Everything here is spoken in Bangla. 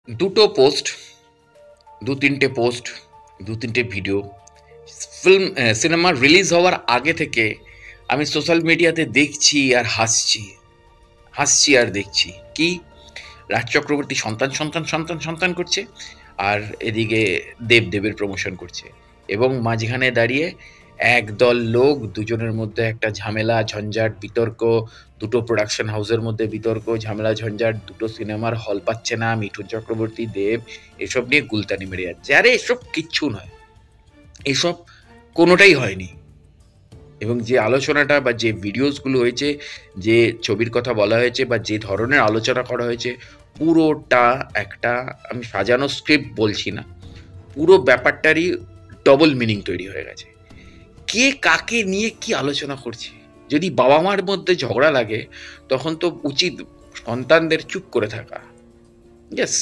দুটো পোস্ট, দু তিনটে পোস্ট, দু তিনটে ভিডিও সিনেমা রিলিজ হওয়ার আগে থেকে আমি সোশ্যাল মিডিয়াতে দেখছি আর হাসছি, হাসছি আর দেখছি কি রাজ চক্রবর্তী সন্তান সন্তান সন্তান সন্তান করছে, আর এদিকে দেবের প্রমোশন করছে, এবং মাঝখানে দাঁড়িয়ে একদল লোক, দুজনের মধ্যে একটা ঝামেলা ঝঞ্ঝাট বিতর্ক, দুটো প্রোডাকশন হাউসের মধ্যে বিতর্ক ঝামেলা ঝঞ্ঝাট, দুটো সিনেমার হল পাচ্ছে না, মিঠুন চক্রবর্তী দেব এসব নিয়ে গুলতানি মেরে যাচ্ছে। আরে এসব কিচ্ছু নয়, এসব কোনোটাই হয়নি। এবং যে আলোচনাটা বা যে ভিডিওসগুলো হয়েছে, যে ছবির কথা বলা হয়েছে বা যে ধরনের আলোচনা করা হয়েছে, পুরোটা একটা, আমি সাজানো স্ক্রিপ্ট বলছি না, পুরো ব্যাপারটারই ডবল মিনিং তৈরি হয়ে গেছে। কে কাকে নিয়ে কি আলোচনা করছে? যদি বাবা মার মধ্যে ঝগড়া লাগে তখন তো উচিত সন্তানদের চুপ করে থাকা। ইয়েস।